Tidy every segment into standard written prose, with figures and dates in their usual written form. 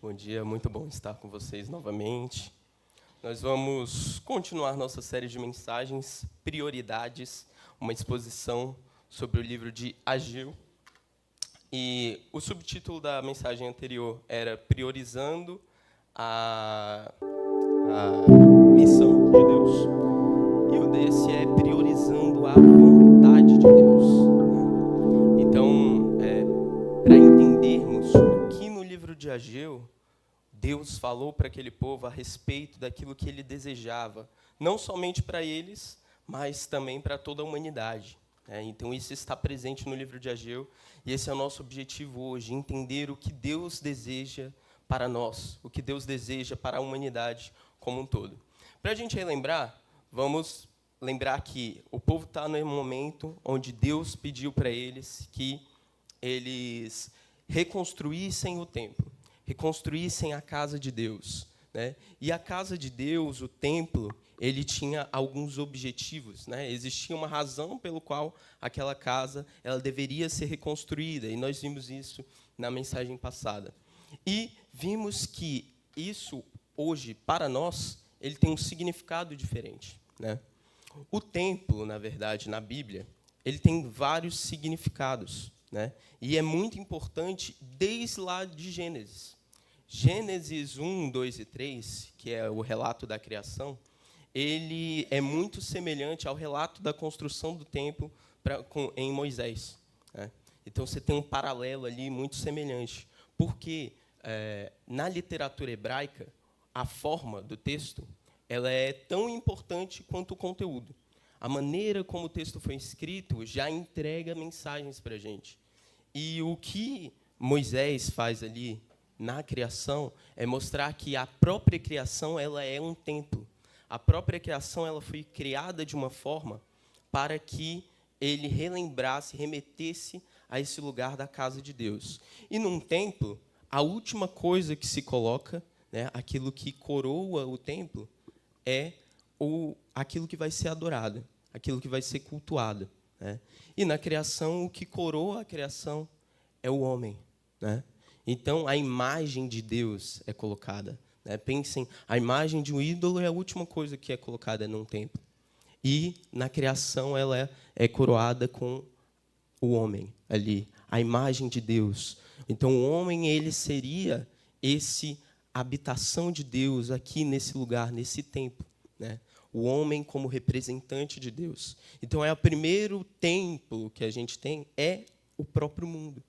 Bom dia, muito bom estar com vocês novamente. Nós vamos continuar nossa série de mensagens, Prioridades, uma exposição sobre o livro de Ageu. E o subtítulo da mensagem anterior era Priorizando a missão de Deus. E o desse é Priorizando a vontade de Deus. Então, para entendermos o que no livro de Ageu Deus falou para aquele povo a respeito daquilo que ele desejava, não somente para eles, mas também para toda a humanidade. Então, isso está presente no livro de Ageu, e esse é o nosso objetivo hoje, entender o que Deus deseja para nós, o que Deus deseja para a humanidade como um todo. Para a gente relembrar, vamos lembrar que o povo está no momento onde Deus pediu para eles que eles reconstruíssem o templo, reconstruíssem a casa de Deus, né? E a casa de Deus, o templo, ele tinha alguns objetivos, né? Existia uma razão pelo qual aquela casa ela deveria ser reconstruída, e nós vimos isso na mensagem passada. E vimos que isso, hoje, para nós, ele tem um significado diferente, né? O templo, na verdade, na Bíblia, ele tem vários significados, né? E é muito importante desde lá de Gênesis. Gênesis 1, 2 e 3, que é o relato da criação, ele é muito semelhante ao relato da construção do templo em Moisés, né? Então, você tem um paralelo ali muito semelhante, porque na literatura hebraica, a forma do texto ela é tão importante quanto o conteúdo. A maneira como o texto foi escrito já entrega mensagens para a gente. E o que Moisés faz ali na criação é mostrar que a própria criação ela é um templo. A própria criação ela foi criada de uma forma para que ele relembrasse, remetesse a esse lugar da casa de Deus. E num templo, a última coisa que se coloca, né, aquilo que coroa o templo, é aquilo que vai ser adorado, aquilo que vai ser cultuado, né? E na criação, o que coroa a criação é o homem, né? Então, a imagem de Deus é colocada, né? Pensem, a imagem de um ídolo é a última coisa que é colocada num templo. E, na criação, ela é coroada com o homem ali, a imagem de Deus. Então, o homem ele seria habitação de Deus aqui nesse lugar, nesse templo, né? O homem como representante de Deus. Então, o primeiro templo que a gente tem é o próprio mundo.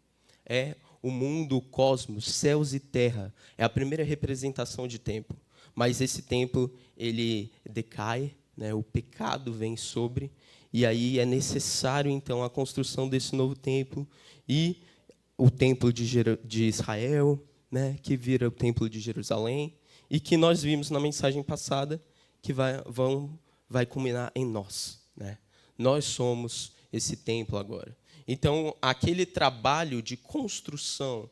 É o mundo, o cosmos, céus e terra. É a primeira representação de templo. Mas esse templo, ele decai, né? O pecado vem sobre, e aí é necessário, então, a construção desse novo templo, e o templo de Israel, né? Que vira o templo de Jerusalém, e que nós vimos na mensagem passada, que vai culminar em nós, né? Nós somos esse templo agora. Então, aquele trabalho de construção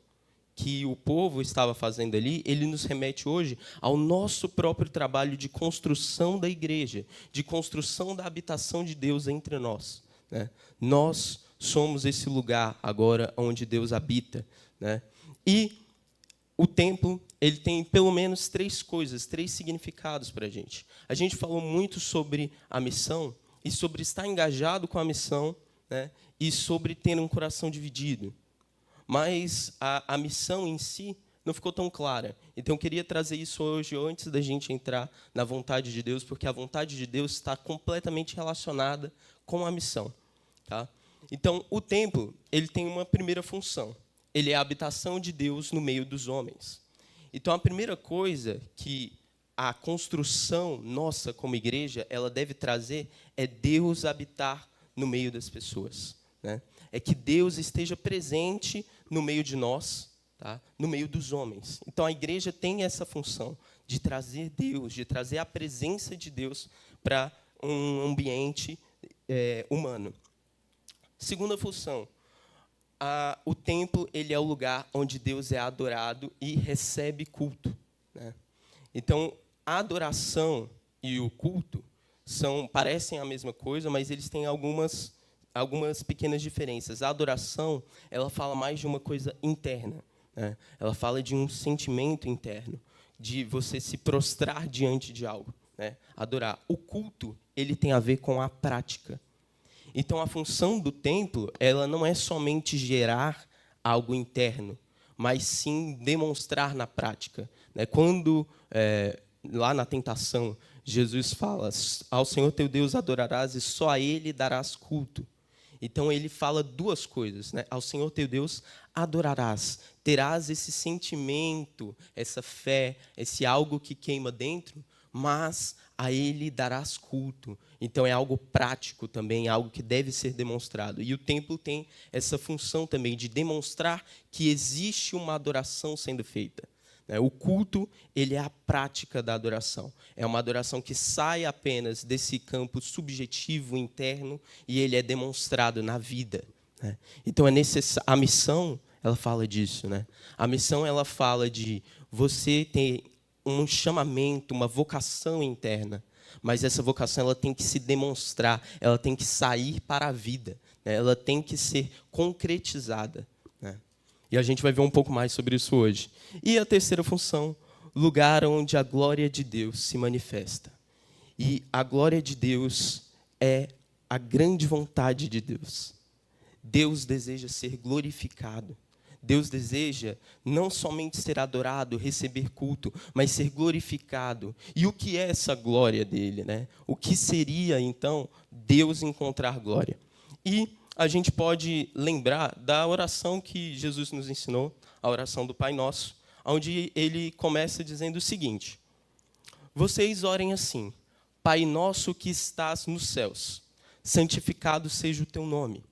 que o povo estava fazendo ali, ele nos remete hoje ao nosso próprio trabalho de construção da igreja, de construção da habitação de Deus entre nós, né? Nós somos esse lugar agora onde Deus habita, né? E o templo, ele tem pelo menos três significados para a gente. A gente falou muito sobre a missão e sobre estar engajado com a missão, né? E sobre ter um coração dividido. Mas a missão em si não ficou tão clara. Então, eu queria trazer isso hoje, antes da gente entrar na vontade de Deus, porque a vontade de Deus está completamente relacionada com a missão, tá? Então, o templo ele tem uma primeira função. Ele é a habitação de Deus no meio dos homens. Então, a primeira coisa que a construção nossa como igreja ela deve trazer é Deus habitar no meio das pessoas, né? É que Deus esteja presente no meio de nós, tá? No meio dos homens. Então, a igreja tem essa função de trazer Deus, de trazer a presença de Deus para um ambiente humano. Segunda função. O templo ele é o lugar onde Deus é adorado e recebe culto, né? Então, a adoração e o culto parecem a mesma coisa, mas eles têm algumas pequenas diferenças. A adoração ela fala mais de uma coisa interna, né? Ela fala de um sentimento interno, de você se prostrar diante de algo, né? Adorar. O culto, ele tem a ver com a prática. Então, a função do templo, ela não é somente gerar algo interno, mas sim demonstrar na prática, né? Quando, lá na tentação, Jesus fala, ao Senhor teu Deus adorarás e só a Ele darás culto. Então, ele fala duas coisas, né? Ao Senhor teu Deus adorarás, terás esse sentimento, essa fé, esse algo que queima dentro, mas a Ele darás culto. Então, é algo prático também, algo que deve ser demonstrado. E o templo tem essa função também de demonstrar que existe uma adoração sendo feita. O culto, ele é a prática da adoração. É uma adoração que sai apenas desse campo subjetivo, interno, e ele é demonstrado na vida. Então, é necessário. A missão, ela fala disso, né? A missão, ela fala de você ter um chamamento, uma vocação interna, mas essa vocação ela tem que se demonstrar, ela tem que sair para a vida, né? Ela tem que ser concretizada, né? E a gente vai ver um pouco mais sobre isso hoje. E a terceira função, lugar onde a glória de Deus se manifesta. E a glória de Deus é a grande vontade de Deus. Deus deseja ser glorificado. Deus deseja não somente ser adorado, receber culto, mas ser glorificado. E o que é essa glória dele, né? O que seria, então, Deus encontrar glória? E a gente pode lembrar da oração que Jesus nos ensinou, a oração do Pai Nosso, onde ele começa dizendo o seguinte: vocês orem assim: Pai nosso que estás nos céus, santificado seja o teu nome.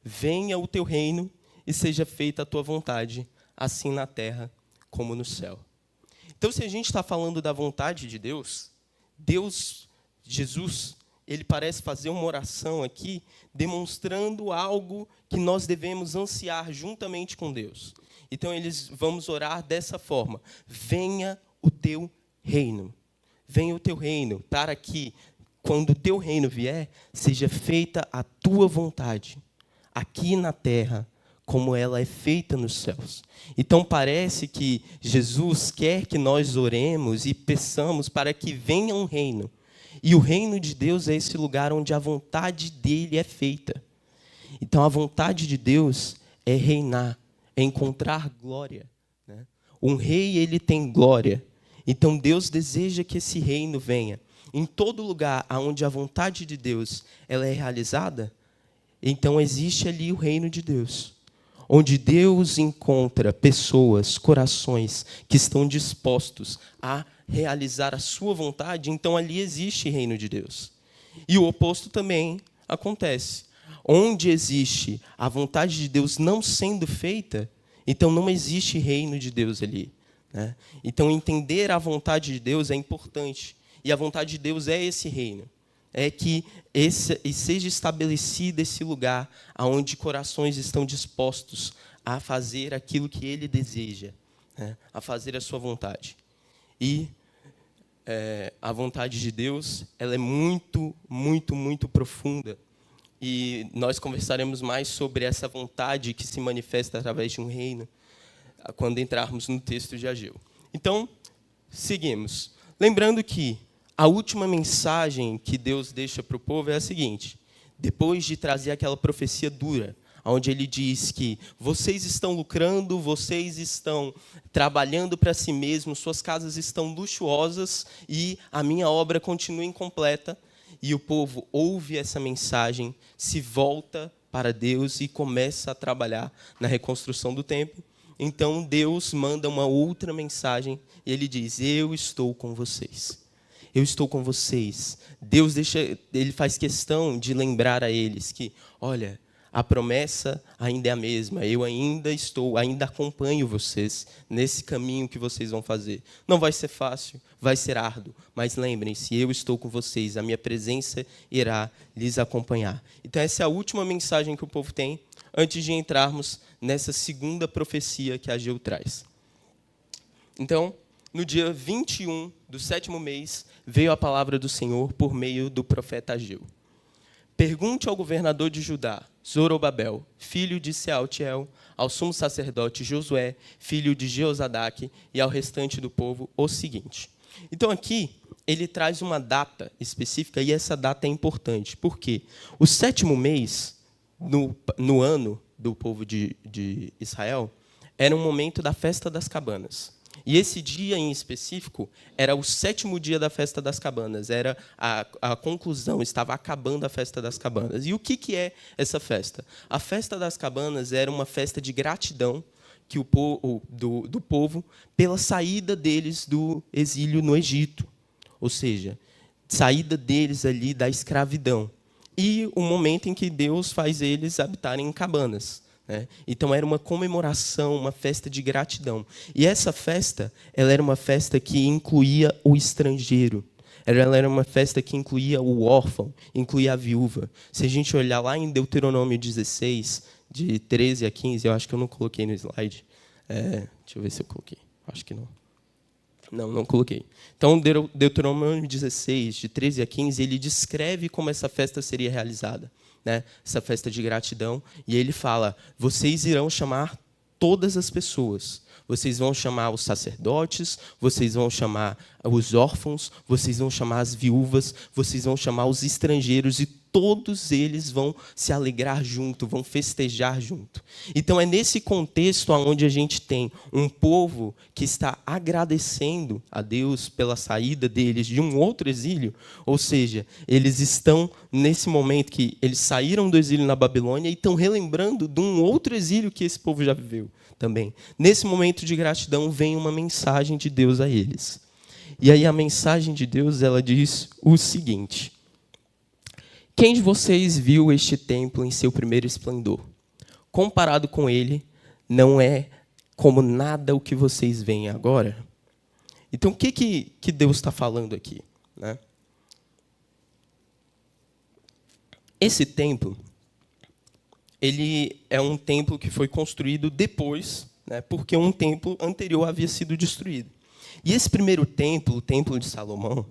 Venha o teu reino e seja feita a tua vontade, assim na terra como no céu. Então, se a gente está falando da vontade de Deus, Jesus, ele parece fazer uma oração aqui, demonstrando algo que nós devemos ansiar juntamente com Deus. Então, vamos orar dessa forma: venha o teu reino. Venha o teu reino, para que, quando o teu reino vier, seja feita a tua vontade, aqui na terra, como ela é feita nos céus. Então, parece que Jesus quer que nós oremos e peçamos para que venha um reino. E o reino de Deus é esse lugar onde a vontade dele é feita. Então, a vontade de Deus é reinar, é encontrar glória, né? Um rei, ele tem glória. Então, Deus deseja que esse reino venha. Em todo lugar onde a vontade de Deus ela é realizada, então existe ali o reino de Deus, onde Deus encontra pessoas, corações que estão dispostos a realizar a sua vontade, então ali existe o reino de Deus. E o oposto também acontece. Onde existe a vontade de Deus não sendo feita, então não existe reino de Deus ali, né? Então, entender a vontade de Deus é importante. E a vontade de Deus é esse reino. É que seja estabelecido esse lugar onde corações estão dispostos a fazer aquilo que Ele deseja, né? A fazer a sua vontade. E a vontade de Deus ela é muito, muito, muito profunda. E nós conversaremos mais sobre essa vontade que se manifesta através de um reino quando entrarmos no texto de Ageu. Então, seguimos. Lembrando que a última mensagem que Deus deixa para o povo é a seguinte: depois de trazer aquela profecia dura, onde ele diz que vocês estão lucrando, vocês estão trabalhando para si mesmos, suas casas estão luxuosas e a minha obra continua incompleta. E o povo ouve essa mensagem, se volta para Deus e começa a trabalhar na reconstrução do templo. Então Deus manda uma outra mensagem e ele diz: eu estou com vocês. Eu estou com vocês. Deus ele faz questão de lembrar a eles que, olha, a promessa ainda é a mesma. Eu ainda acompanho vocês nesse caminho que vocês vão fazer. Não vai ser fácil, vai ser árduo, mas lembrem-se, eu estou com vocês, a minha presença irá lhes acompanhar. Então, essa é a última mensagem que o povo tem, antes de entrarmos nessa segunda profecia que Ageu traz. Então, no dia 21 do 7º mês, veio a palavra do Senhor por meio do profeta Ageu. Pergunte ao governador de Judá, Zorobabel, filho de Sealtiel, ao sumo sacerdote Josué, filho de Jeozadaque, e ao restante do povo o seguinte. Então aqui ele traz uma data específica, e essa data é importante. Por quê? O 7º mês, no ano do povo de Israel, era um momento da festa das cabanas. E esse dia em específico era o 7º dia da festa das cabanas, era a conclusão, estava acabando a festa das cabanas. E o que é essa festa? A festa das cabanas era uma festa de gratidão que do povo pela saída deles do exílio no Egito, ou seja, saída deles ali da escravidão. E o momento em que Deus faz eles habitarem em cabanas. Então, era uma comemoração, uma festa de gratidão. E essa festa, ela era uma festa que incluía o estrangeiro. Ela era uma festa que incluía o órfão, incluía a viúva. Se a gente olhar lá em Deuteronômio 16, de 13 a 15, eu acho que eu não coloquei no slide. Deixa eu ver se eu coloquei. Acho que não. Não coloquei. Então, Deuteronômio 16, de 13 a 15, ele descreve como essa festa seria realizada. Essa festa de gratidão, e ele fala: vocês irão chamar todas as pessoas, vocês vão chamar os sacerdotes, vocês vão chamar os órfãos, vocês vão chamar as viúvas, vocês vão chamar os estrangeiros, e todos eles vão se alegrar junto, vão festejar junto. Então, é nesse contexto onde a gente tem um povo que está agradecendo a Deus pela saída deles de um outro exílio, ou seja, eles estão nesse momento que eles saíram do exílio na Babilônia e estão relembrando de um outro exílio que esse povo já viveu também. Nesse momento de gratidão vem uma mensagem de Deus a eles. E aí a mensagem de Deus, ela diz o seguinte: quem de vocês viu este templo em seu primeiro esplendor? Comparado com ele, não é como nada o que vocês veem agora? Então, o que Deus está falando aqui? Esse templo, ele é um templo que foi construído depois, porque um templo anterior havia sido destruído. E esse primeiro templo, o Templo de Salomão,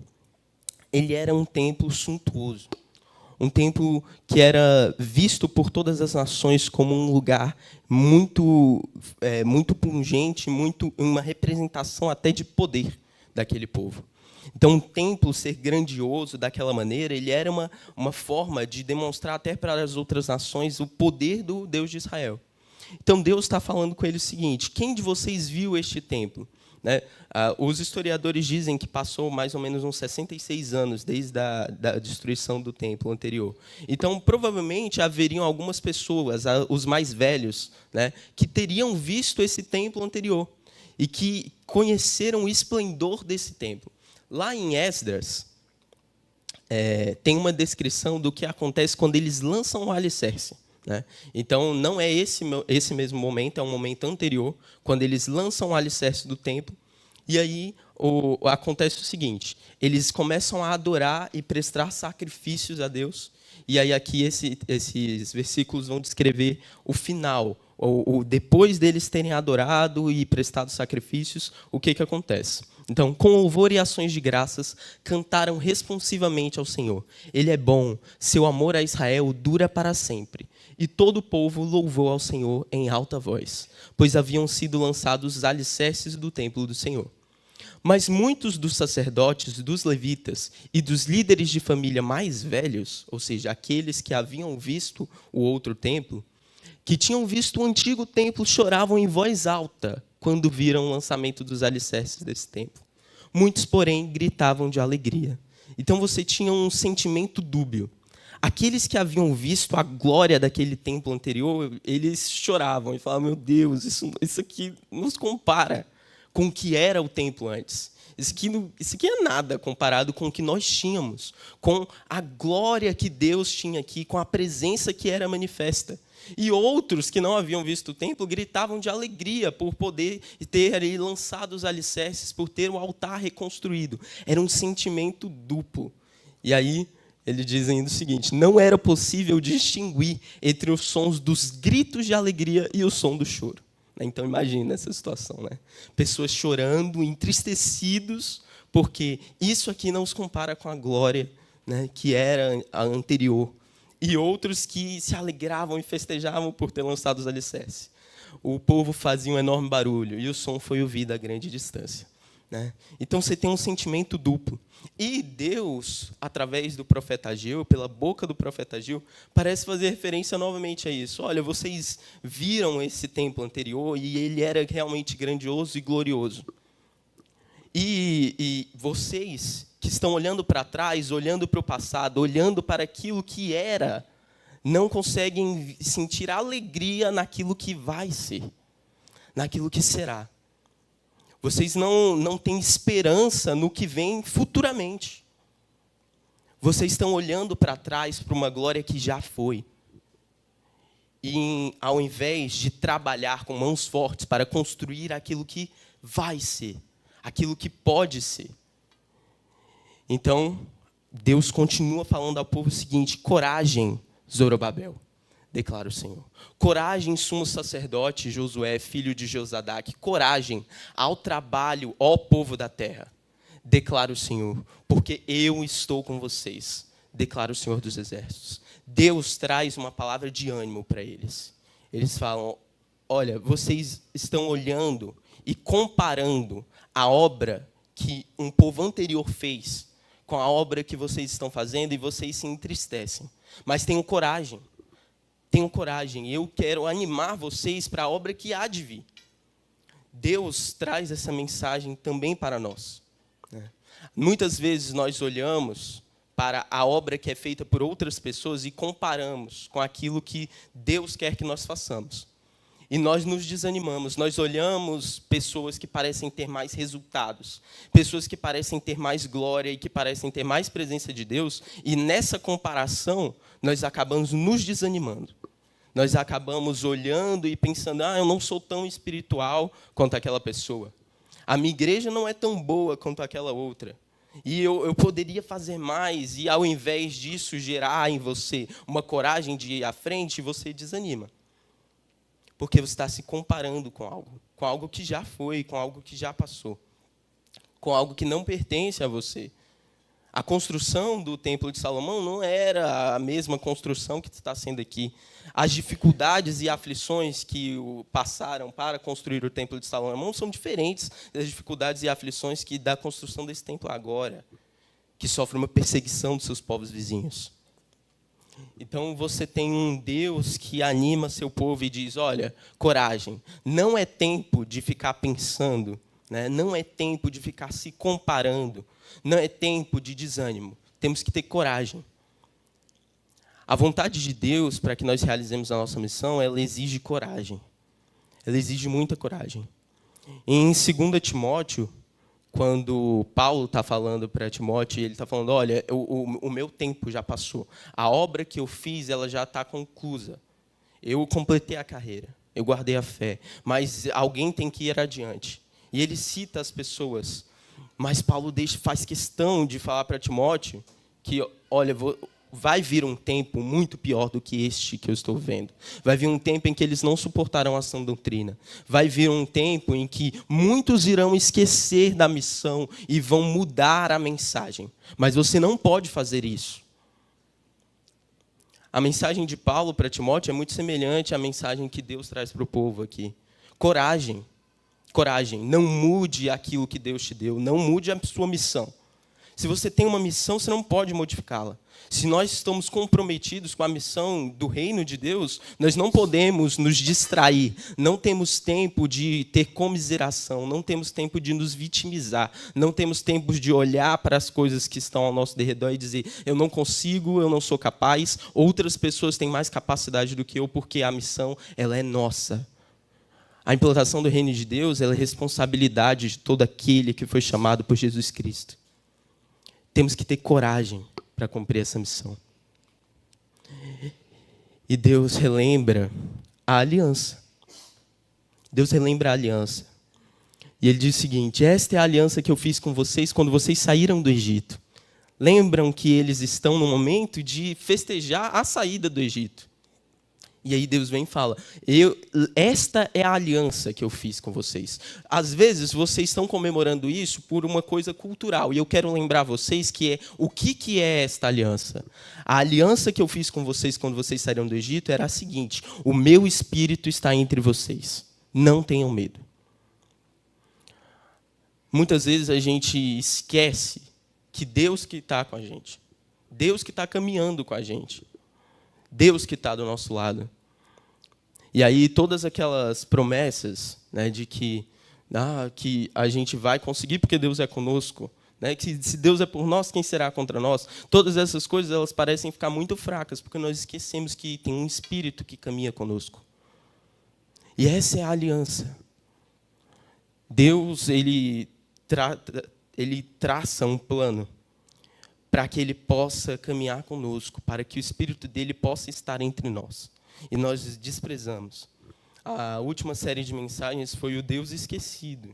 ele era um templo suntuoso. Um templo que era visto por todas as nações como um lugar muito pungente, uma representação até de poder daquele povo. Então, um templo ser grandioso daquela maneira, ele era uma forma de demonstrar até para as outras nações o poder do Deus de Israel. Então, Deus está falando com ele o seguinte: quem de vocês viu este templo? Os historiadores dizem que passou mais ou menos uns 66 anos desde a destruição do templo anterior. Então, provavelmente, haveriam algumas pessoas, os mais velhos, que teriam visto esse templo anterior e que conheceram o esplendor desse templo. Lá em Esdras, tem uma descrição do que acontece quando eles lançam o alicerce. Então, não é esse mesmo momento, é um momento anterior, quando eles lançam o alicerce do templo, e aí acontece o seguinte: eles começam a adorar e prestar sacrifícios a Deus, e aí aqui esses versículos vão descrever o final, depois deles terem adorado e prestado sacrifícios, o que acontece? Então, com louvor e ações de graças, cantaram responsivamente ao Senhor. Ele é bom, seu amor a Israel dura para sempre. E todo o povo louvou ao Senhor em alta voz, pois haviam sido lançados os alicerces do templo do Senhor. Mas muitos dos sacerdotes, dos levitas e dos líderes de família mais velhos, ou seja, aqueles que haviam visto o outro templo, que tinham visto o antigo templo, choravam em voz alta quando viram o lançamento dos alicerces desse templo. Muitos, porém, gritavam de alegria. Então você tinha um sentimento dúbio. Aqueles que haviam visto a glória daquele templo anterior, eles choravam e falavam: meu Deus, isso aqui nos compara com o que era o templo antes. Isso aqui é nada comparado com o que nós tínhamos, com a glória que Deus tinha aqui, com a presença que era manifesta. E outros que não haviam visto o templo gritavam de alegria por poder ter ali lançado os alicerces, por ter o altar reconstruído. Era um sentimento duplo. E aí ele diz ainda o seguinte: não era possível distinguir entre os sons dos gritos de alegria e o som do choro. Então imagina essa situação, Pessoas chorando, entristecidos, porque isso aqui não se compara com a glória, que era a anterior. e outros que se alegravam e festejavam por ter lançado os alicerces. O povo fazia um enorme barulho, e o som foi ouvido a grande distância. Né? Então, você tem um sentimento duplo. E Deus, através do profeta Ageu, pela boca do profeta Ageu, parece fazer referência novamente a isso. Olha, vocês viram esse templo anterior, e ele era realmente grandioso e glorioso. E vocês que estão olhando para trás, olhando para o passado, olhando para aquilo que era, não conseguem sentir alegria naquilo que vai ser, naquilo que será. Vocês não têm esperança no que vem futuramente. Vocês estão olhando para trás para uma glória que já foi. E ao invés de trabalhar com mãos fortes para construir aquilo que vai ser, aquilo que pode ser. Então, Deus continua falando ao povo o seguinte: coragem, Zorobabel, declara o Senhor. Coragem, sumo sacerdote Josué, filho de Josadaque. Coragem ao trabalho, ó povo da terra, declara o Senhor, porque eu estou com vocês, declara o Senhor dos Exércitos. Deus traz uma palavra de ânimo para eles. Eles falam: olha, vocês estão olhando e comparando a obra que um povo anterior fez com a obra que vocês estão fazendo, e vocês se entristecem. Mas tenham coragem. Tenham coragem. Eu quero animar vocês para a obra que há de vir. Deus traz essa mensagem também para nós. Muitas vezes nós olhamos para a obra que é feita por outras pessoas e comparamos com aquilo que Deus quer que nós façamos. E nós nos desanimamos, nós olhamos pessoas que parecem ter mais resultados, pessoas que parecem ter mais glória e que parecem ter mais presença de Deus, e nessa comparação nós acabamos nos desanimando. Nós acabamos olhando e pensando: eu não sou tão espiritual quanto aquela pessoa. A minha igreja não é tão boa quanto aquela outra. E eu poderia fazer mais, e ao invés disso gerar em você uma coragem de ir à frente, você desanima. Porque você está se comparando com algo que já foi, com algo que já passou, com algo que não pertence a você. A construção do Templo de Salomão não era a mesma construção que está sendo aqui. As dificuldades e aflições que passaram para construir o Templo de Salomão são diferentes das dificuldades e aflições que da construção desse templo agora, que sofre uma perseguição dos seus povos vizinhos. Então, você tem um Deus que anima seu povo e diz: olha, coragem, não é tempo de ficar pensando, né? Não é tempo de ficar se comparando, não é tempo de desânimo, temos que ter coragem. A vontade de Deus para que nós realizemos a nossa missão, ela exige coragem, ela exige muita coragem. Em 2 Timóteo, quando Paulo está falando para Timóteo, ele está falando: olha, o meu tempo já passou. A obra que eu fiz, ela já está conclusa. Eu completei a carreira, eu guardei a fé, mas alguém tem que ir adiante. E ele cita as pessoas, mas Paulo faz questão de falar para Timóteo que, olha, vai vir um tempo muito pior do que este que eu estou vendo. Vai vir um tempo em que eles não suportarão a sã doutrina. Vai vir um tempo em que muitos irão esquecer da missão e vão mudar a mensagem. Mas você não pode fazer isso. A mensagem de Paulo para Timóteo é muito semelhante à mensagem que Deus traz para o povo aqui. Coragem. Coragem. Não mude aquilo que Deus te deu. Não mude a sua missão. Se você tem uma missão, você não pode modificá-la. Se nós estamos comprometidos com a missão do reino de Deus, nós não podemos nos distrair, não temos tempo de ter comiseração, não temos tempo de nos vitimizar, não temos tempo de olhar para as coisas que estão ao nosso redor e dizer: eu não consigo, eu não sou capaz, outras pessoas têm mais capacidade do que eu, porque a missão ela é nossa. A implantação do reino de Deus ela é responsabilidade de todo aquele que foi chamado por Jesus Cristo. Temos que ter coragem para cumprir essa missão. E Deus relembra a aliança. Deus relembra a aliança. E ele diz o seguinte: esta é a aliança que eu fiz com vocês quando vocês saíram do Egito. Lembram que eles estão no momento de festejar a saída do Egito. E aí Deus vem e fala, esta é a aliança que eu fiz com vocês. Às vezes, vocês estão comemorando isso por uma coisa cultural. E eu quero lembrar vocês que o que é esta aliança? A aliança que eu fiz com vocês quando vocês saíram do Egito era a seguinte: o meu espírito está entre vocês. Não tenham medo. Muitas vezes a gente esquece que Deus que está com a gente. Deus que está caminhando com a gente. Deus que está do nosso lado. E aí todas aquelas promessas, né, de que a gente vai conseguir porque Deus é conosco, né, que se Deus é por nós, quem será contra nós? Todas essas coisas elas parecem ficar muito fracas, porque nós esquecemos que tem um Espírito que caminha conosco. E essa é a aliança. Deus ele traça um plano para que Ele possa caminhar conosco, para que o Espírito dele possa estar entre nós. E nós desprezamos. A última série de mensagens foi o Deus esquecido.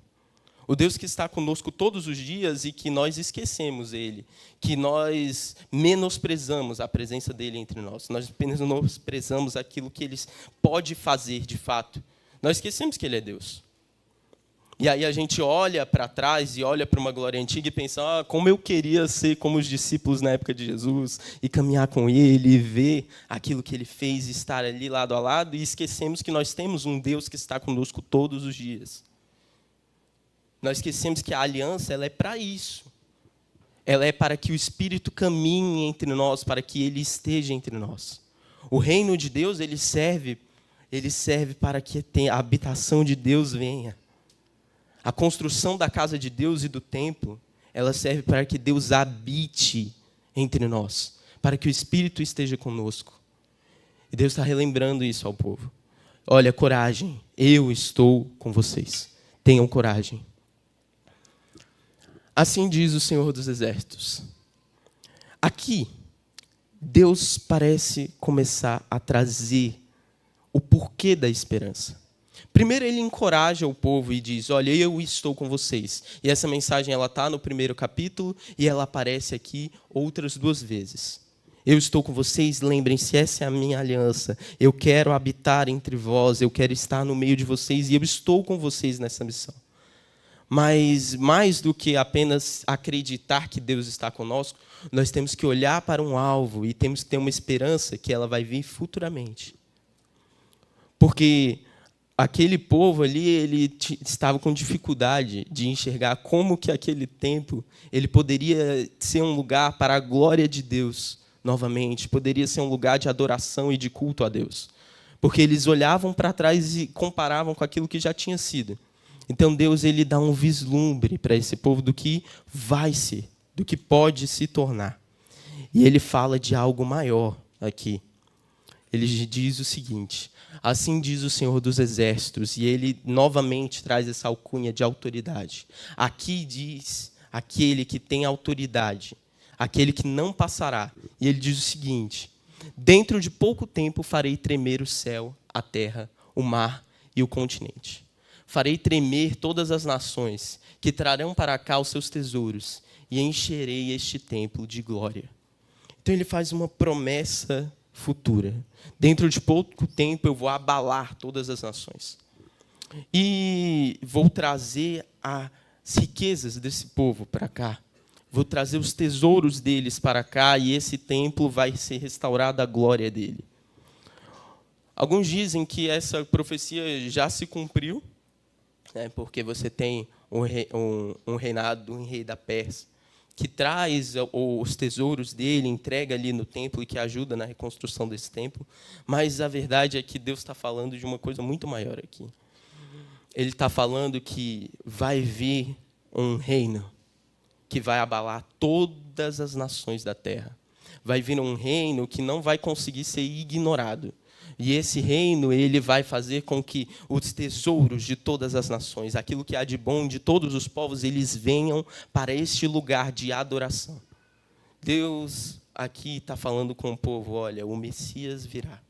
O Deus que está conosco todos os dias e que nós esquecemos Ele, que nós menosprezamos a presença dele entre nós. Nós menosprezamos aquilo que Ele pode fazer de fato. Nós esquecemos que Ele é Deus. E aí a gente olha para trás e olha para uma glória antiga e pensa, como eu queria ser como os discípulos na época de Jesus, e caminhar com Ele, e ver aquilo que Ele fez, e estar ali lado a lado, e esquecemos que nós temos um Deus que está conosco todos os dias. Nós esquecemos que a aliança ela é para isso. Ela é para que o Espírito caminhe entre nós, para que Ele esteja entre nós. O reino de Deus ele serve para que a habitação de Deus venha. A construção da casa de Deus e do templo, ela serve para que Deus habite entre nós, para que o Espírito esteja conosco. E Deus está relembrando isso ao povo. Olha, coragem, eu estou com vocês. Tenham coragem. Assim diz o Senhor dos Exércitos. Aqui, Deus parece começar a trazer o porquê da esperança. Primeiro ele encoraja o povo e diz, olha, eu estou com vocês. E essa mensagem está no primeiro capítulo e ela aparece aqui outras 2 vezes. Eu estou com vocês, lembrem-se, essa é a minha aliança. Eu quero habitar entre vós, eu quero estar no meio de vocês e eu estou com vocês nessa missão. Mas mais do que apenas acreditar que Deus está conosco, nós temos que olhar para um alvo e temos que ter uma esperança que ela vai vir futuramente. Porque aquele povo ali, ele estava com dificuldade de enxergar como que aquele templo ele poderia ser um lugar para a glória de Deus novamente, poderia ser um lugar de adoração e de culto a Deus. Porque eles olhavam para trás e comparavam com aquilo que já tinha sido. Então Deus ele dá um vislumbre para esse povo do que vai ser, do que pode se tornar. E ele fala de algo maior aqui. Ele diz o seguinte, assim diz o Senhor dos Exércitos, e ele novamente traz essa alcunha de autoridade. Aqui diz aquele que tem autoridade, aquele que não passará. E ele diz o seguinte, dentro de pouco tempo farei tremer o céu, a terra, o mar e o continente. Farei tremer todas as nações, que trarão para cá os seus tesouros, e encherei este templo de glória. Então ele faz uma promessa futura. Dentro de pouco tempo eu vou abalar todas as nações. E vou trazer as riquezas desse povo para cá. Vou trazer os tesouros deles para cá e esse templo vai ser restaurado à glória dele. Alguns dizem que essa profecia já se cumpriu, né, porque você tem um reinado, um rei da Pérsia, que traz os tesouros dele, entrega ali no templo e que ajuda na reconstrução desse templo. Mas a verdade é que Deus está falando de uma coisa muito maior aqui. Ele está falando que vai vir um reino que vai abalar todas as nações da terra. Vai vir um reino que não vai conseguir ser ignorado. E esse reino ele vai fazer com que os tesouros de todas as nações, aquilo que há de bom de todos os povos, eles venham para este lugar de adoração. Deus aqui está falando com o povo, olha, o Messias virá.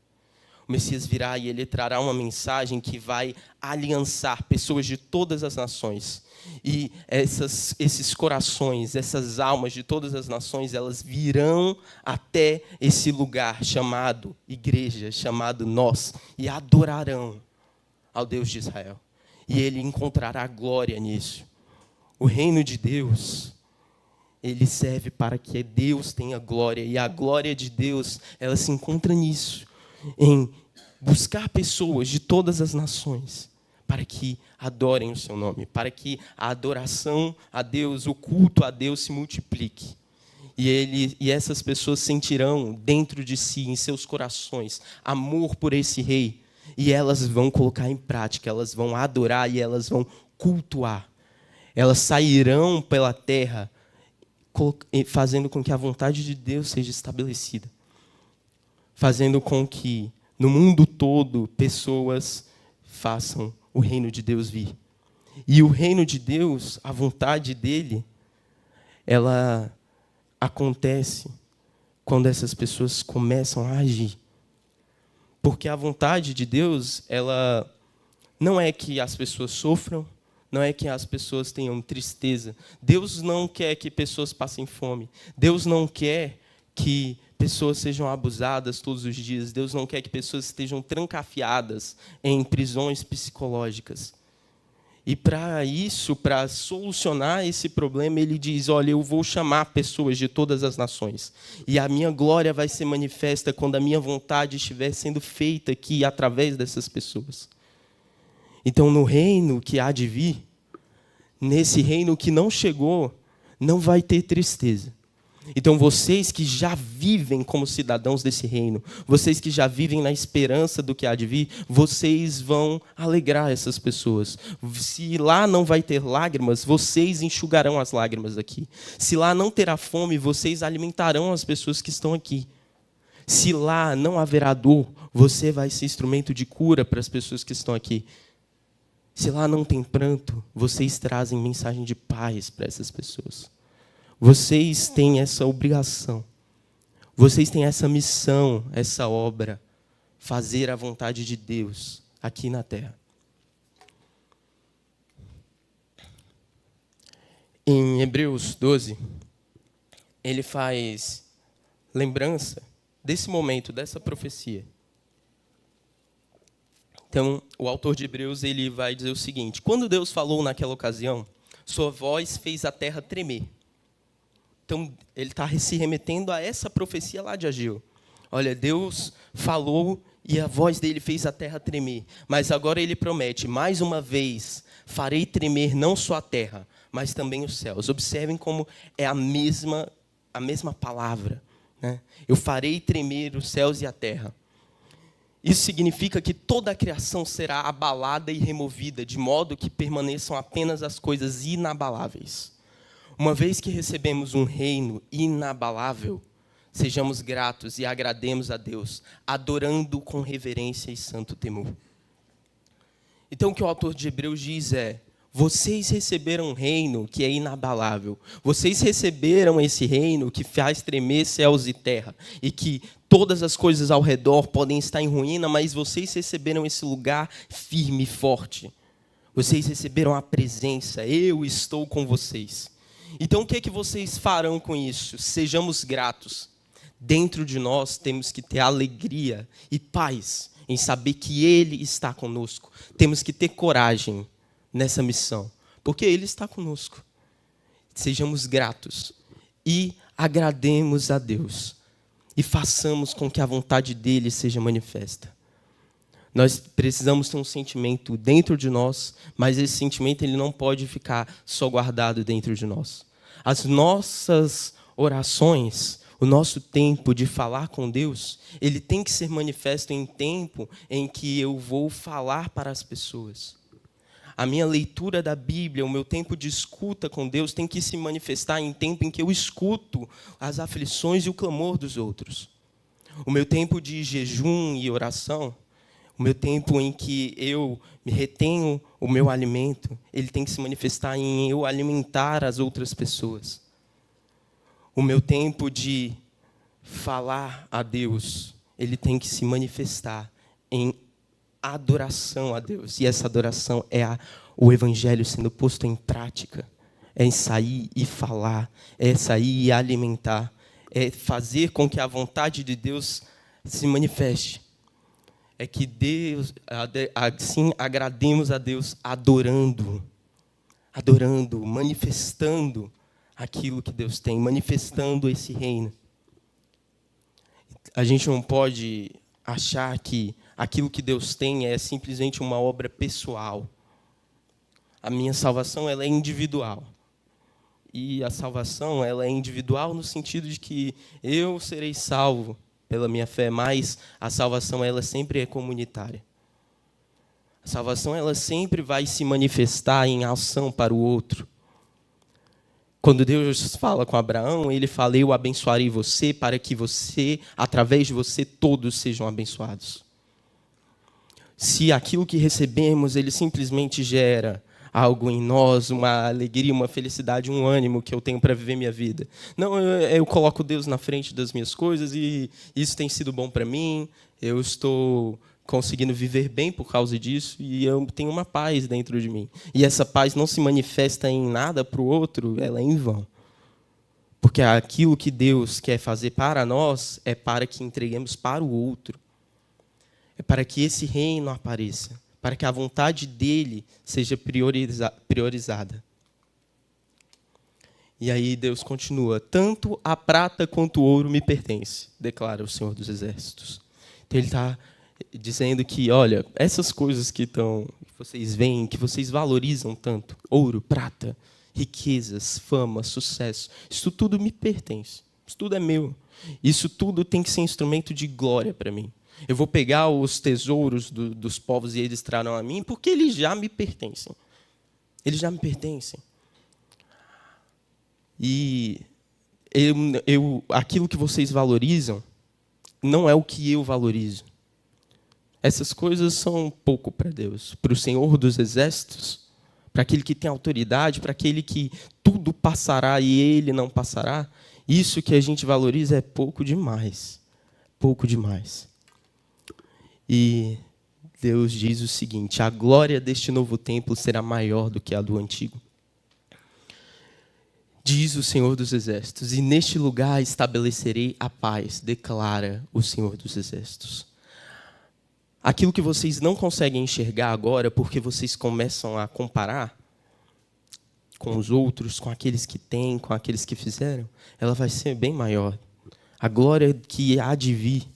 O Messias virá e ele trará uma mensagem que vai aliançar pessoas de todas as nações. E esses corações, essas almas de todas as nações, elas virão até esse lugar chamado igreja, chamado nós, e adorarão ao Deus de Israel. E ele encontrará glória nisso. O reino de Deus, ele serve para que Deus tenha glória. E a glória de Deus, ela se encontra nisso, em buscar pessoas de todas as nações para que adorem o seu nome, para que a adoração a Deus, o culto a Deus se multiplique. E essas pessoas sentirão dentro de si, em seus corações, amor por esse rei. E elas vão colocar em prática, elas vão adorar e elas vão cultuar. Elas sairão pela terra fazendo com que a vontade de Deus seja estabelecida. Fazendo com que, no mundo todo, pessoas façam o reino de Deus vir. E o reino de Deus, a vontade dele, ela acontece quando essas pessoas começam a agir. Porque a vontade de Deus, ela não é que as pessoas sofram, não é que as pessoas tenham tristeza. Deus não quer que pessoas passem fome. Deus não quer que pessoas sejam abusadas todos os dias. Deus não quer que pessoas estejam trancafiadas em prisões psicológicas. E para isso, para solucionar esse problema, ele diz, olha, eu vou chamar pessoas de todas as nações. E a minha glória vai ser manifesta quando a minha vontade estiver sendo feita aqui através dessas pessoas. Então, no reino que há de vir, nesse reino que não chegou, não vai ter tristeza. Então, vocês que já vivem como cidadãos desse reino, vocês que já vivem na esperança do que há de vir, vocês vão alegrar essas pessoas. Se lá não vai ter lágrimas, vocês enxugarão as lágrimas aqui. Se lá não terá fome, vocês alimentarão as pessoas que estão aqui. Se lá não haverá dor, você vai ser instrumento de cura para as pessoas que estão aqui. Se lá não tem pranto, vocês trazem mensagem de paz para essas pessoas. Vocês têm essa obrigação. Vocês têm essa missão, essa obra. Fazer a vontade de Deus aqui na terra. Em Hebreus 12, ele faz lembrança desse momento, dessa profecia. Então, o autor de Hebreus ele vai dizer o seguinte: quando Deus falou naquela ocasião, sua voz fez a terra tremer. Então, ele está se remetendo a essa profecia lá de Ageu. Olha, Deus falou e a voz dele fez a terra tremer. Mas agora ele promete, mais uma vez, farei tremer não só a terra, mas também os céus. Observem como é a mesma palavra, né? Eu farei tremer os céus e a terra. Isso significa que toda a criação será abalada e removida, de modo que permaneçam apenas as coisas inabaláveis. Uma vez que recebemos um reino inabalável, sejamos gratos e agrademos a Deus, adorando com reverência e santo temor. Então, o que o autor de Hebreus diz é: vocês receberam um reino que é inabalável. Vocês receberam esse reino que faz tremer céus e terra. E que todas as coisas ao redor podem estar em ruína, mas vocês receberam esse lugar firme e forte. Vocês receberam a presença. Eu estou com vocês. Então, o que é que vocês farão com isso? Sejamos gratos. Dentro de nós temos que ter alegria e paz em saber que Ele está conosco. Temos que ter coragem nessa missão, porque Ele está conosco. Sejamos gratos e agrademos a Deus e façamos com que a vontade dEle seja manifesta. Nós precisamos ter um sentimento dentro de nós, mas esse sentimento ele não pode ficar só guardado dentro de nós. As nossas orações, o nosso tempo de falar com Deus, ele tem que ser manifesto em tempo em que eu vou falar para as pessoas. A minha leitura da Bíblia, o meu tempo de escuta com Deus tem que se manifestar em tempo em que eu escuto as aflições e o clamor dos outros. O meu tempo de jejum e oração, o meu tempo em que eu me retenho o meu alimento, ele tem que se manifestar em eu alimentar as outras pessoas. O meu tempo de falar a Deus, ele tem que se manifestar em adoração a Deus. E essa adoração é o evangelho sendo posto em prática. É sair e falar, é sair e alimentar, é fazer com que a vontade de Deus se manifeste. É que Deus, assim, agrademos a Deus adorando, manifestando aquilo que Deus tem, manifestando esse reino. A gente não pode achar que aquilo que Deus tem é simplesmente uma obra pessoal. A minha salvação, ela é individual. E a salvação, ela é individual no sentido de que eu serei salvo pela minha fé, mas a salvação, ela sempre é comunitária. A salvação, ela sempre vai se manifestar em ação para o outro. Quando Deus fala com Abraão, ele fala: eu abençoarei você para que você, através de você, todos sejam abençoados. Se aquilo que recebemos, ele simplesmente gera algo em nós, uma alegria, uma felicidade, um ânimo que eu tenho para viver minha vida. Não, eu coloco Deus na frente das minhas coisas e isso tem sido bom para mim, eu estou conseguindo viver bem por causa disso e eu tenho uma paz dentro de mim. E essa paz não se manifesta em nada para o outro, ela é em vão. Porque aquilo que Deus quer fazer para nós é para que entreguemos para o outro. É para que esse reino apareça, para que a vontade dele seja priorizada. E aí Deus continua: tanto a prata quanto o ouro me pertence, declara o Senhor dos Exércitos. Então ele está dizendo que, olha, essas coisas que vocês veem, que vocês valorizam tanto, ouro, prata, riquezas, fama, sucesso, isso tudo me pertence, isso tudo é meu. Isso tudo tem que ser instrumento de glória para mim. Eu vou pegar os tesouros dos povos e eles trarão a mim, porque eles já me pertencem. Eles já me pertencem. E aquilo que vocês valorizam não é o que eu valorizo. Essas coisas são pouco para Deus. Para o Senhor dos Exércitos, para aquele que tem autoridade, para aquele que tudo passará e ele não passará, isso que a gente valoriza é pouco demais. Pouco demais. E Deus diz o seguinte: a glória deste novo templo será maior do que a do antigo. Diz o Senhor dos Exércitos: e neste lugar estabelecerei a paz, declara o Senhor dos Exércitos. Aquilo que vocês não conseguem enxergar agora, porque vocês começam a comparar com os outros, com aqueles que têm, com aqueles que fizeram, ela vai ser bem maior. A glória que há de vir,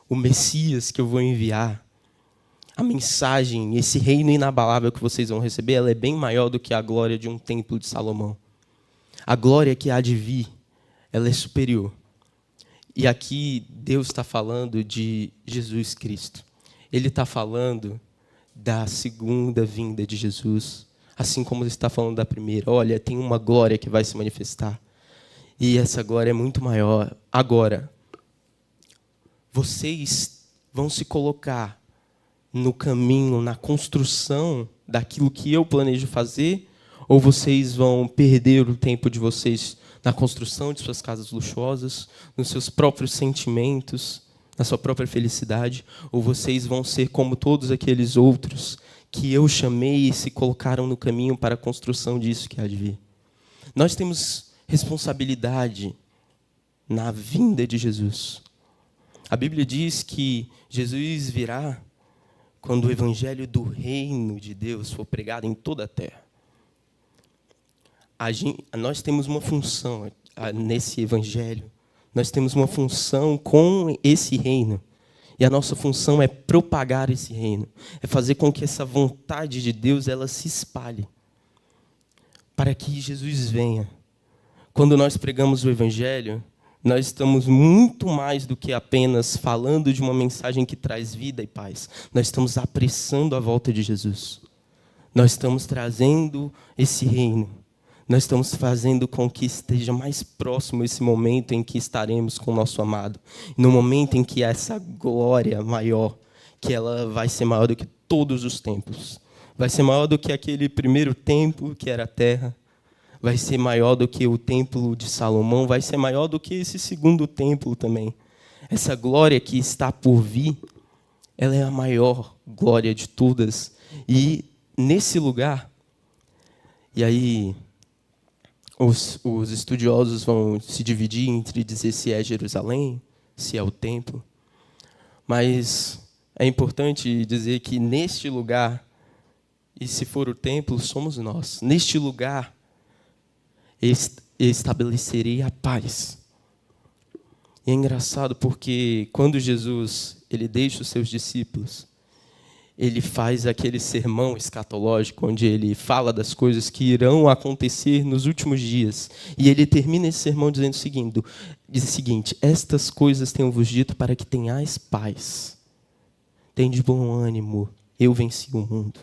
o Messias que eu vou enviar, a mensagem, esse reino inabalável que vocês vão receber, ela é bem maior do que a glória de um templo de Salomão. A glória que há de vir, ela é superior. E aqui Deus está falando de Jesus Cristo. Ele está falando da segunda vinda de Jesus, assim como ele está falando da primeira. Olha, tem uma glória que vai se manifestar. E essa glória é muito maior. Agora, vocês vão se colocar no caminho, na construção daquilo que eu planejo fazer, ou vocês vão perder o tempo de vocês na construção de suas casas luxuosas, nos seus próprios sentimentos, na sua própria felicidade, ou vocês vão ser como todos aqueles outros que eu chamei e se colocaram no caminho para a construção disso que há de vir. Nós temos responsabilidade na vinda de Jesus. A Bíblia diz que Jesus virá quando o evangelho do reino de Deus for pregado em toda a terra. Nós temos uma função nesse evangelho. Nós temos uma função com esse reino. E a nossa função é propagar esse reino. É fazer com que essa vontade de Deus ela se espalhe. Para que Jesus venha. Quando nós pregamos o evangelho, nós estamos muito mais do que apenas falando de uma mensagem que traz vida e paz. Nós estamos apressando a volta de Jesus. Nós estamos trazendo esse reino. Nós estamos fazendo com que esteja mais próximo esse momento em que estaremos com o nosso amado. No momento em que essa glória maior, que ela vai ser maior do que todos os tempos. Vai ser maior do que aquele primeiro templo, que era a terra. Vai ser maior do que o templo de Salomão. Vai ser maior do que esse segundo templo também. Essa glória que está por vir, ela é a maior glória de todas. E nesse lugar, e aí os estudiosos vão se dividir entre dizer se é Jerusalém, se é o templo. Mas é importante dizer que neste lugar, e se for o templo, somos nós. Neste lugar, estabelecerei a paz. E é engraçado porque quando Jesus ele deixa os seus discípulos, ele faz aquele sermão escatológico, onde ele fala das coisas que irão acontecer nos últimos dias. E ele termina esse sermão dizendo diz o seguinte: estas coisas tenho-vos dito para que tenhais paz. Tende bom ânimo, eu venci o mundo.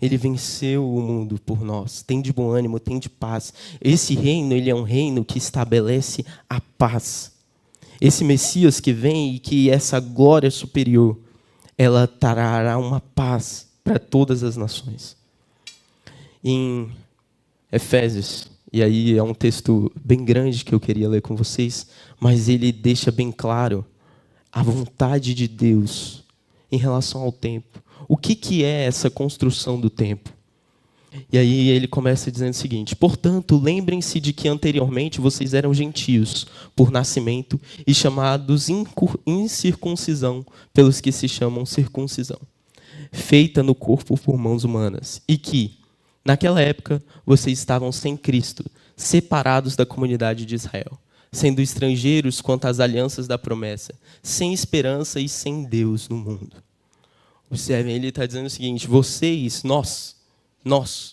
Ele venceu o mundo por nós. Tende bom ânimo, tende paz. Esse reino, ele é um reino que estabelece a paz. Esse Messias que vem e que essa glória superior, ela trará uma paz para todas as nações. Em Efésios, e aí é um texto bem grande que eu queria ler com vocês, mas ele deixa bem claro a vontade de Deus em relação ao templo. O que é essa construção do templo? E aí ele começa dizendo o seguinte: portanto, lembrem-se de que anteriormente vocês eram gentios por nascimento e chamados incircuncisão pelos que se chamam circuncisão, feita no corpo por mãos humanas, e que, naquela época, vocês estavam sem Cristo, separados da comunidade de Israel, sendo estrangeiros quanto às alianças da promessa, sem esperança e sem Deus no mundo. Observem, ele está dizendo o seguinte: vocês, nós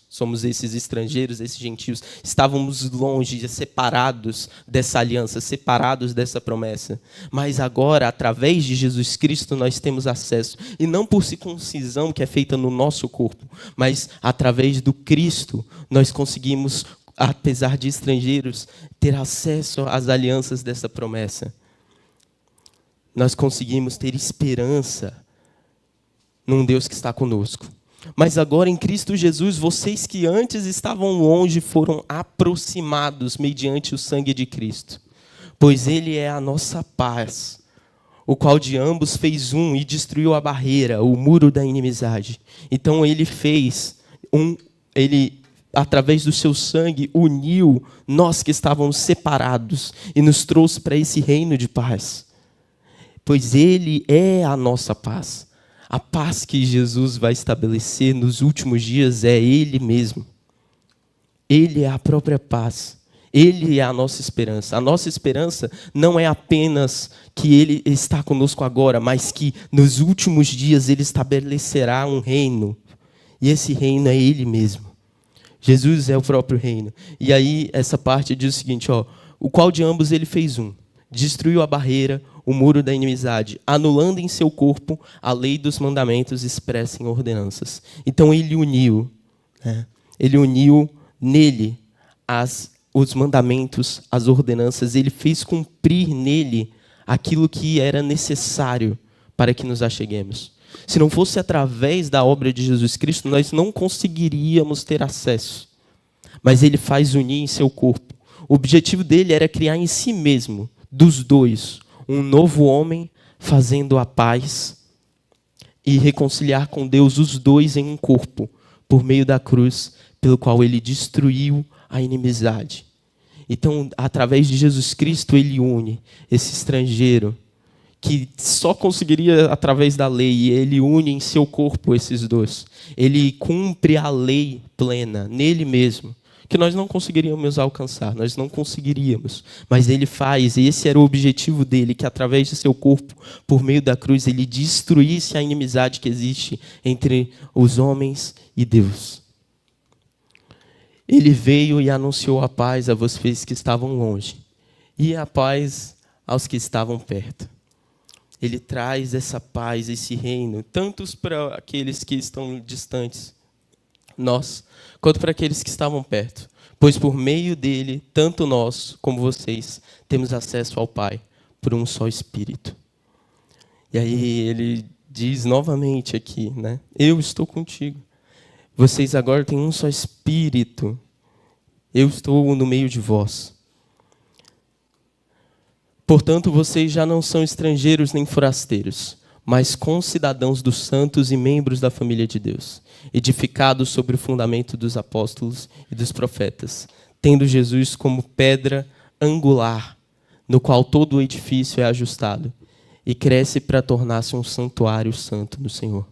somos esses estrangeiros, esses gentios, estávamos longe, separados dessa aliança, separados dessa promessa. Mas agora, através de Jesus Cristo, nós temos acesso. E não por circuncisão que é feita no nosso corpo, mas através do Cristo, nós conseguimos, apesar de estrangeiros, ter acesso às alianças dessa promessa. Nós conseguimos ter esperança num Deus que está conosco. Mas agora em Cristo Jesus, vocês que antes estavam longe foram aproximados mediante o sangue de Cristo. Pois Ele é a nossa paz, o qual de ambos fez um e destruiu a barreira, o muro da inimizade. Então Ele através do seu sangue, uniu nós que estávamos separados e nos trouxe para esse reino de paz. Pois Ele é a nossa paz. A paz que Jesus vai estabelecer nos últimos dias é Ele mesmo. Ele é a própria paz. Ele é a nossa esperança. A nossa esperança não é apenas que Ele está conosco agora, mas que nos últimos dias Ele estabelecerá um reino. E esse reino é Ele mesmo. Jesus é o próprio reino. E aí essa parte diz o seguinte: o qual de ambos Ele fez um. Destruiu a barreira, o muro da inimizade, anulando em seu corpo a lei dos mandamentos expressa em ordenanças. Então Ele uniu, Ele uniu nele os mandamentos, as ordenanças. Ele fez cumprir nele aquilo que era necessário para que nos acheguemos. Se não fosse através da obra de Jesus Cristo, nós não conseguiríamos ter acesso. Mas Ele faz unir em seu corpo. O objetivo dele era criar em si mesmo, dos dois, um novo homem, fazendo a paz e reconciliar com Deus os dois em um corpo, por meio da cruz, pelo qual Ele destruiu a inimizade. Então, através de Jesus Cristo, Ele une esse estrangeiro, que só conseguiria através da lei, e Ele une em seu corpo esses dois. Ele cumpre a lei plena, nele mesmo, que nós não conseguiríamos alcançar, nós não conseguiríamos. Mas Ele faz, e esse era o objetivo dele, que através de seu corpo, por meio da cruz, Ele destruísse a inimizade que existe entre os homens e Deus. Ele veio e anunciou a paz a vocês que estavam longe, e a paz aos que estavam perto. Ele traz essa paz, esse reino, tanto para aqueles que estão distantes, nós, quanto para aqueles que estavam perto. Pois por meio dele, tanto nós como vocês, temos acesso ao Pai, por um só Espírito. E aí ele diz novamente aqui, eu estou contigo. Vocês agora têm um só Espírito. Eu estou no meio de vós. Portanto, vocês já não são estrangeiros nem forasteiros, mas concidadãos dos santos e membros da família de Deus, edificados sobre o fundamento dos apóstolos e dos profetas, tendo Jesus como pedra angular, no qual todo o edifício é ajustado, e cresce para tornar-se um santuário santo no Senhor.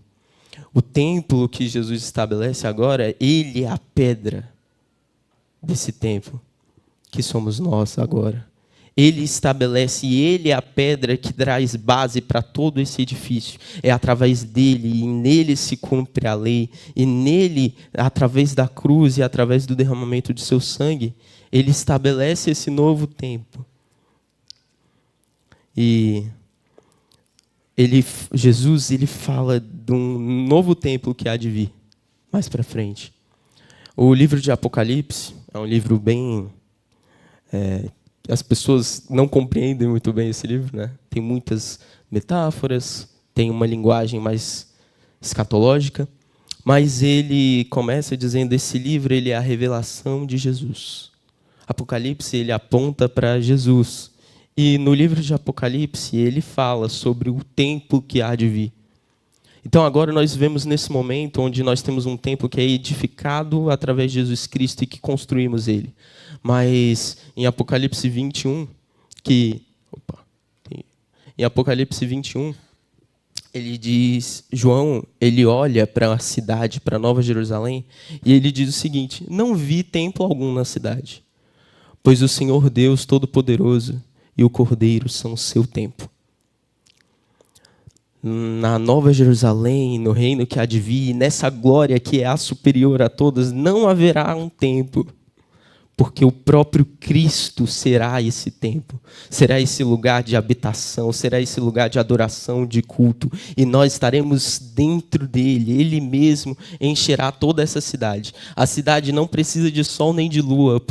O templo que Jesus estabelece agora, ele é a pedra desse templo, que somos nós agora. Ele estabelece, e ele é a pedra que traz base para todo esse edifício. É através dele, e nele se cumpre a lei, e nele, através da cruz e através do derramamento de seu sangue, ele estabelece esse novo templo. E Jesus fala de um novo templo que há de vir, mais para frente. O livro de Apocalipse é um livro bem... as pessoas não compreendem muito bem esse livro, né? Tem muitas metáforas, tem uma linguagem mais escatológica, mas ele começa dizendo: esse livro ele é a revelação de Jesus. Apocalipse ele aponta para Jesus. E no livro de Apocalipse ele fala sobre o templo que há de vir. Então agora nós vivemos nesse momento onde nós temos um templo que é edificado através de Jesus Cristo e que construímos ele. Mas em Apocalipse 21, em Apocalipse 21, ele diz, João, ele olha para a cidade, para Nova Jerusalém, e ele diz o seguinte: não vi templo algum na cidade, pois o Senhor Deus Todo-Poderoso e o Cordeiro são o seu templo. Na Nova Jerusalém, no reino que há de vir, nessa glória que é a superior a todas, não haverá um templo, porque o próprio Cristo será esse templo, será esse lugar de habitação, será esse lugar de adoração, de culto, e nós estaremos dentro dele. Ele mesmo encherá toda essa cidade. A cidade não precisa de sol nem de lua,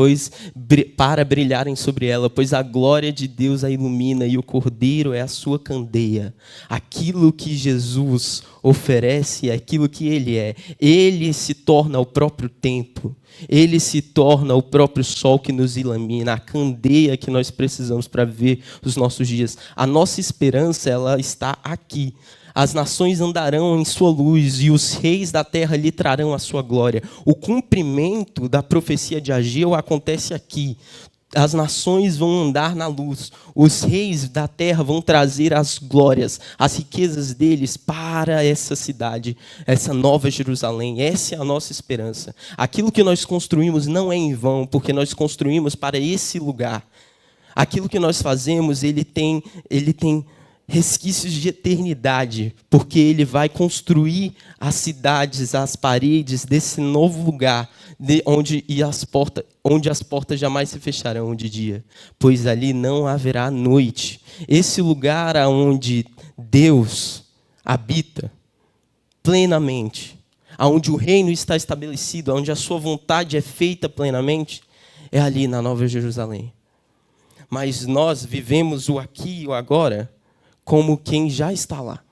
para brilharem sobre ela, pois a glória de Deus a ilumina e o Cordeiro é a sua candeia. Aquilo que Jesus oferece é aquilo que ele é. Ele se torna o próprio templo. Ele se torna o próprio sol que nos ilumina, a candeia que nós precisamos para ver os nossos dias. A nossa esperança, ela está aqui. As nações andarão em sua luz e os reis da terra lhe trarão a sua glória. O cumprimento da profecia de Ageu acontece aqui. As nações vão andar na luz, os reis da terra vão trazer as glórias, as riquezas deles para essa cidade, essa nova Jerusalém. Essa é a nossa esperança. Aquilo que nós construímos não é em vão, porque nós construímos para esse lugar. Aquilo que nós fazemos, ele tem resquícios de eternidade, porque ele vai construir as cidades, as paredes desse novo lugar, onde as portas jamais se fecharão de dia, pois ali não haverá noite. Esse lugar onde Deus habita plenamente, onde o reino está estabelecido, onde a sua vontade é feita plenamente, é ali na Nova Jerusalém. Mas nós vivemos o aqui e o agora como quem já está lá.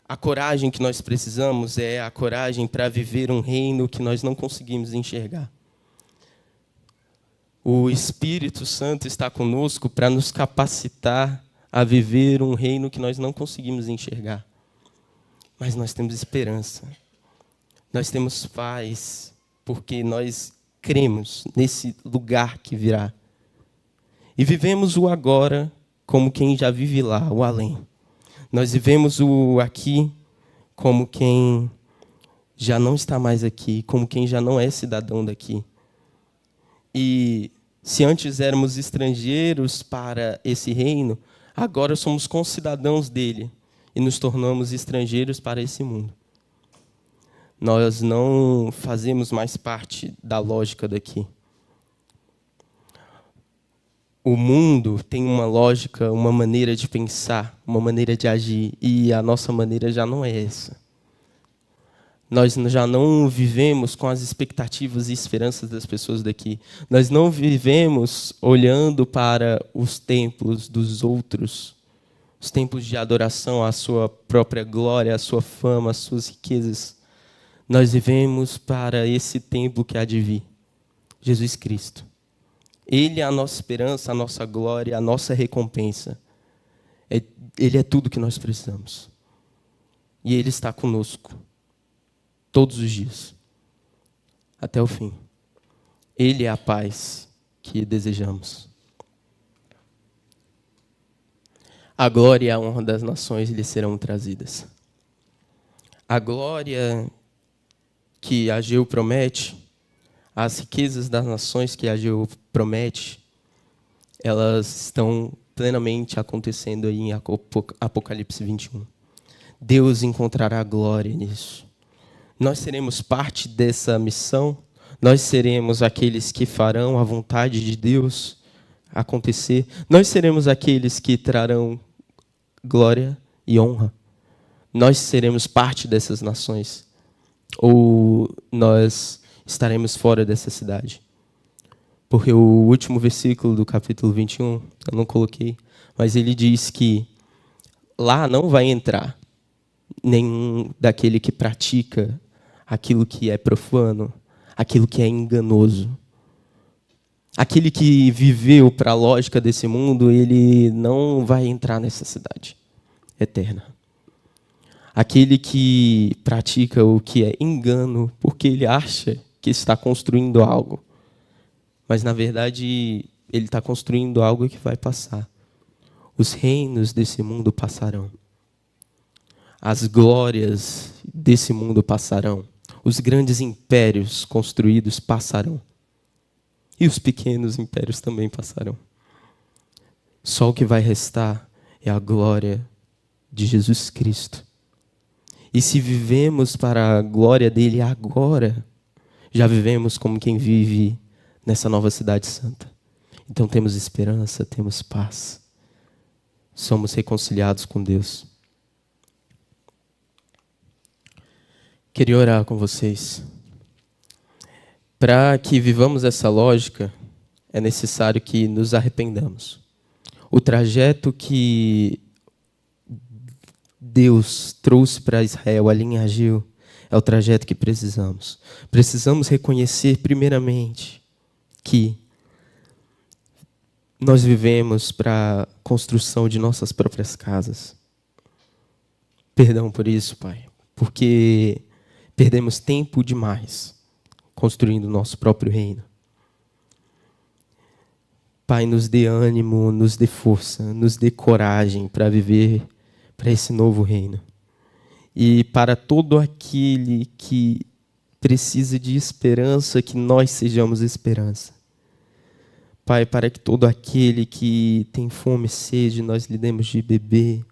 A coragem que nós precisamos é a coragem para viver um reino que nós não conseguimos enxergar. O Espírito Santo está conosco para nos capacitar a viver um reino que nós não conseguimos enxergar. Mas nós temos esperança. Nós temos paz, porque nós cremos nesse lugar que virá. E vivemos o agora como quem já vive lá, o além. Nós vivemos o aqui como quem já não está mais aqui, como quem já não é cidadão daqui. E se antes éramos estrangeiros para esse reino, agora somos concidadãos dele e nos tornamos estrangeiros para esse mundo. Nós não fazemos mais parte da lógica daqui. O mundo tem uma lógica, uma maneira de pensar, uma maneira de agir, e a nossa maneira já não é essa. Nós já não vivemos com as expectativas e esperanças das pessoas daqui. Nós não vivemos olhando para os templos dos outros, os templos de adoração, a sua própria glória, a sua fama, as suas riquezas. Nós vivemos para esse templo que há de vir, Jesus Cristo. Ele é a nossa esperança, a nossa glória, a nossa recompensa. Ele é tudo que nós precisamos. E Ele está conosco todos os dias, até o fim. Ele é a paz que desejamos. A glória e a honra das nações lhe serão trazidas. A glória que Ageu promete, as riquezas das nações que Ageu promete, elas estão plenamente acontecendo aí em Apocalipse 21. Deus encontrará glória nisso. Nós seremos parte dessa missão, nós seremos aqueles que farão a vontade de Deus acontecer, nós seremos aqueles que trarão glória e honra. Nós seremos parte dessas nações, ou nós estaremos fora dessa cidade. Porque o último versículo do capítulo 21, eu não coloquei, mas ele diz que lá não vai entrar nenhum daquele que pratica aquilo que é profano, aquilo que é enganoso. Aquele que viveu para a lógica desse mundo, ele não vai entrar nessa cidade eterna. Aquele que pratica o que é engano, porque ele acha que está construindo algo. Mas, na verdade, ele está construindo algo que vai passar. Os reinos desse mundo passarão. As glórias desse mundo passarão. Os grandes impérios construídos passarão. E os pequenos impérios também passarão. Só o que vai restar é a glória de Jesus Cristo. E se vivemos para a glória dele agora, já vivemos como quem vive nessa nova cidade santa. Então temos esperança, temos paz. Somos reconciliados com Deus. Queria orar com vocês. Para que vivamos essa lógica, é necessário que nos arrependamos. O trajeto que Deus trouxe para Israel ali em Ageu é o trajeto que precisamos. Precisamos reconhecer, primeiramente, que nós vivemos para a construção de nossas próprias casas. Perdão por isso, Pai, porque perdemos tempo demais construindo o nosso próprio reino. Pai, nos dê ânimo, nos dê força, nos dê coragem para viver para esse novo reino. E para todo aquele que precisa de esperança, que nós sejamos esperança. Pai, para que todo aquele que tem fome e sede, nós lhe demos de beber,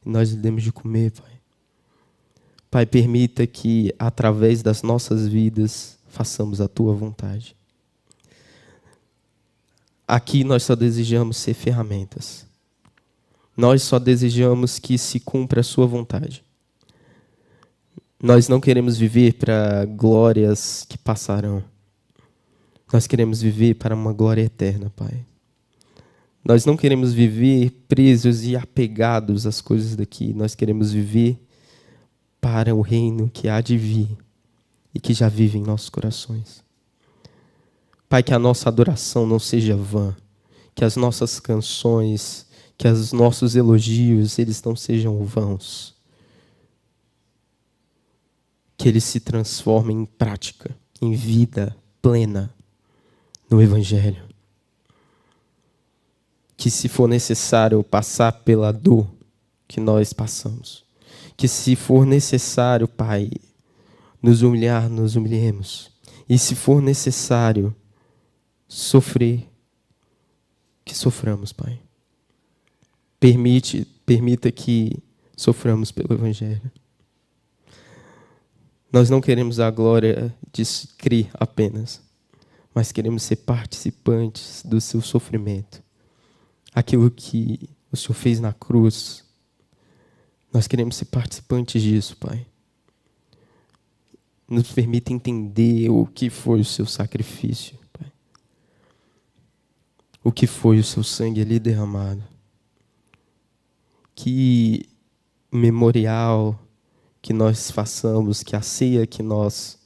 nós lhe demos de comer, Pai. Pai, permita que, através das nossas vidas, façamos a Tua vontade. Aqui nós só desejamos ser ferramentas. Nós só desejamos que se cumpra a Sua vontade. Nós não queremos viver para glórias que passarão. Nós queremos viver para uma glória eterna, Pai. Nós não queremos viver presos e apegados às coisas daqui. Nós queremos viver para o reino que há de vir e que já vive em nossos corações. Pai, que a nossa adoração não seja vã, que as nossas canções, que os nossos elogios, eles não sejam vãos. Que eles se transformem em prática, em vida plena no Evangelho. Que se for necessário passar pela dor que nós passamos, que se for necessário, Pai, nos humilhar, nos humilhemos. E se for necessário sofrer, que soframos, Pai. Permita que soframos pelo Evangelho. Nós não queremos a glória de crer apenas, mas queremos ser participantes do seu sofrimento. Aquilo que o Senhor fez na cruz, nós queremos ser participantes disso, Pai. Nos permita entender o que foi o seu sacrifício, Pai. O que foi o seu sangue ali derramado. Que memorial que nós façamos, que a ceia que nós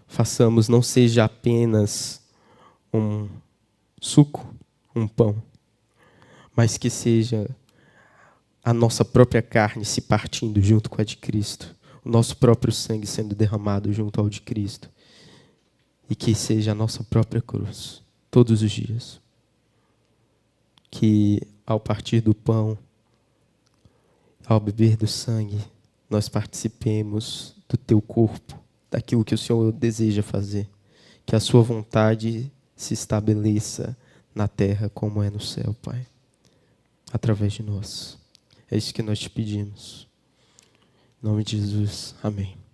façamos não seja apenas um suco, um pão, mas que seja a nossa própria carne se partindo junto com a de Cristo, o nosso próprio sangue sendo derramado junto ao de Cristo, e que seja a nossa própria cruz, todos os dias. Que ao partir do pão, ao beber do sangue, nós participemos do teu corpo, daquilo que o Senhor deseja fazer. Que a sua vontade se estabeleça na terra como é no céu, Pai, através de nós. É isso que nós te pedimos. Em nome de Jesus, amém.